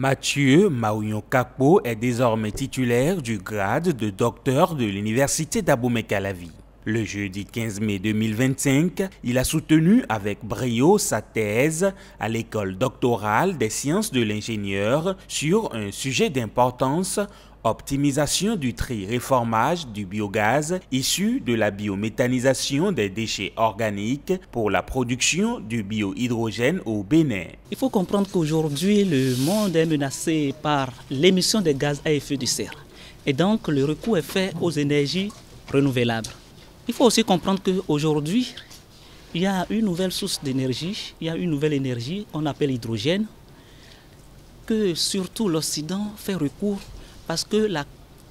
Mathieu Maouyon-Kakpo est désormais titulaire du grade de docteur de l'université d'Abomey-Calavi. Le jeudi 15 mai 2025, il a soutenu avec brio sa thèse à l'école doctorale des sciences de l'ingénieur sur un sujet d'importance: optimisation du tri-réformage du biogaz issu de la biométhanisation des déchets organiques pour la production du biohydrogène au Bénin. Il faut comprendre qu'aujourd'hui, le monde est menacé par l'émission des gaz à effet de serre. Et donc, le recours est fait aux énergies renouvelables. Il faut aussi comprendre qu'aujourd'hui, il y a une nouvelle source d'énergie, il y a une nouvelle énergie qu'on appelle l'hydrogène, que surtout l'Occident fait recours parce que la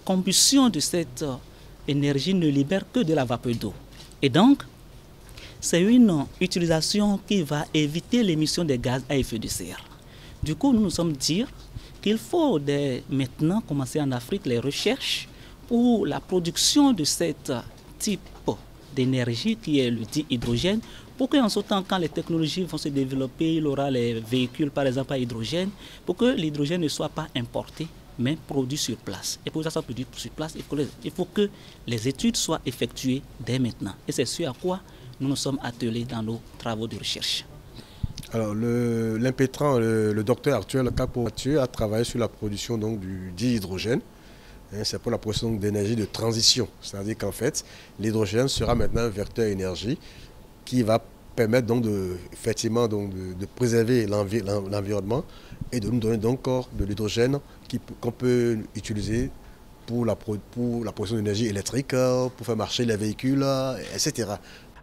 combustion de cette énergie ne libère que de la vapeur d'eau. Et donc, c'est une utilisation qui va éviter l'émission des gaz à effet de serre. Du coup, nous nous sommes dit qu'il faut dès maintenant commencer en Afrique les recherches pour la production de ce type d'énergie qui est le dit hydrogène, pour qu'en ce temps, quand les technologies vont se développer, il y aura les véhicules par exemple à hydrogène, pour que l'hydrogène ne soit pas importé, mais produit sur place. Et pour que ça soit produit sur place, il faut que les études soient effectuées dès maintenant. Et c'est ce à quoi nous nous sommes attelés dans nos travaux de recherche. Alors, l'impétrant, le docteur actuel Kakpo Mathieu a travaillé sur la production donc, du dihydrogène. C'est pour la production d'énergie de transition. C'est-à-dire qu'en fait, l'hydrogène sera maintenant un vecteur énergie qui va permettre donc effectivement de préserver l'environnement et de nous donner donc de l'hydrogène qu'on peut utiliser pour la production d'énergie électrique, pour faire marcher les véhicules, etc.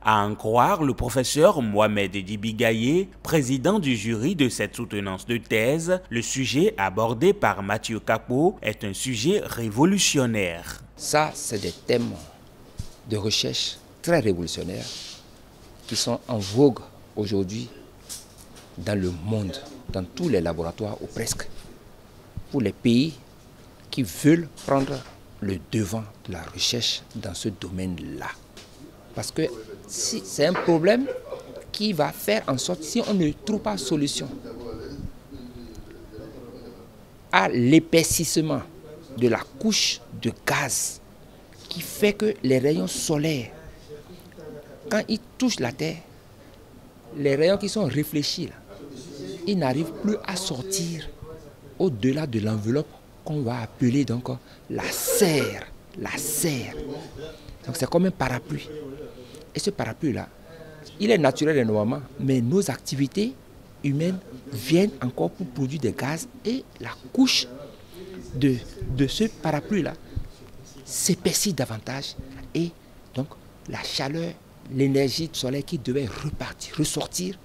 À en croire le professeur Mohamed Dibigaye, président du jury de cette soutenance de thèse, le sujet abordé par Mathieu Kakpo est un sujet révolutionnaire. Ça, c'est des thèmes de recherche très révolutionnaires qui sont en vogue aujourd'hui dans le monde, dans tous les laboratoires ou presque, pour les pays qui veulent prendre le devant de la recherche dans ce domaine-là. Parce que si c'est un problème qui va faire en sorte, si on ne trouve pas de solution à l'épaississement de la couche de gaz qui fait que les rayons solaires, quand ils touchent la Terre, les rayons qui sont réfléchis, là, ils n'arrivent plus à sortir au-delà de l'enveloppe qu'on va appeler donc la serre. La serre. Donc c'est comme un parapluie. Et ce parapluie-là, il est naturel et normalement, mais nos activités humaines viennent encore pour produire des gaz et la couche de ce parapluie-là s'épaissit davantage et donc la chaleur, l'énergie du soleil qui devait ressortir,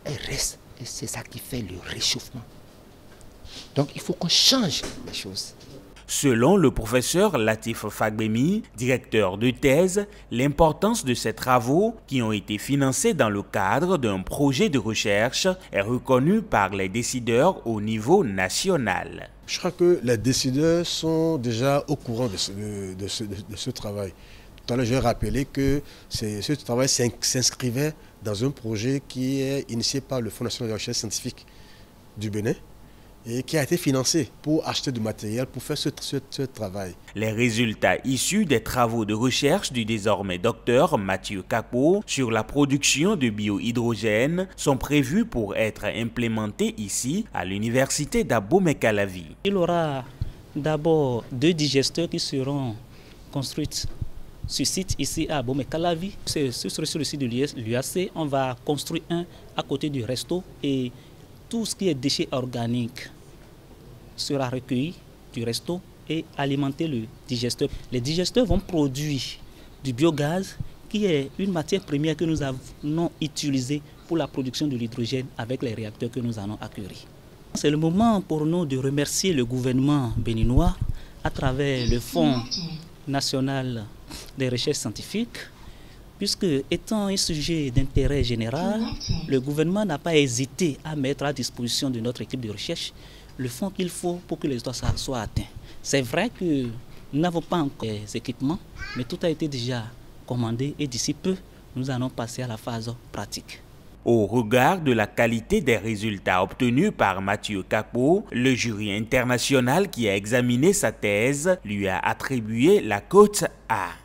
elle reste. Et c'est ça qui fait le réchauffement. Donc il faut qu'on change les choses. Selon le professeur Latif Fagbemi, directeur de thèse, l'importance de ces travaux, qui ont été financés dans le cadre d'un projet de recherche, est reconnue par les décideurs au niveau national. Je crois que les décideurs sont déjà au courant de ce travail. Tout à l'heure, j'ai rappelé que ce travail s'inscrivait dans un projet qui est initié par le Fonds national de recherche scientifique du Bénin, et qui a été financé pour acheter du matériel pour faire ce travail. Les résultats issus des travaux de recherche du désormais docteur Mathieu Kakpo sur la production de biohydrogène sont prévus pour être implémentés ici à l'université d'Abomey-Calavi. Il y aura d'abord 2 digesteurs qui seront construits sur site ici à Abomey-Calavi. Sur le site de l'UAC, on va construire un à côté du resto et tout ce qui est déchets organiques sera recueilli du resto et alimenter le digesteur. Les digesteurs vont produire du biogaz qui est une matière première que nous avons utilisée pour la production de l'hydrogène avec les réacteurs que nous allons acquérir. C'est le moment pour nous de remercier le gouvernement béninois à travers le Fonds national des recherches scientifiques, puisque étant un sujet d'intérêt général, le gouvernement n'a pas hésité à mettre à disposition de notre équipe de recherche le fonds qu'il faut pour que les résultats soient atteints. C'est vrai que nous n'avons pas encore les équipements, mais tout a été déjà commandé et d'ici peu, nous allons passer à la phase pratique. Au regard de la qualité des résultats obtenus par Mathieu Kakpo, le jury international qui a examiné sa thèse lui a attribué la cote A.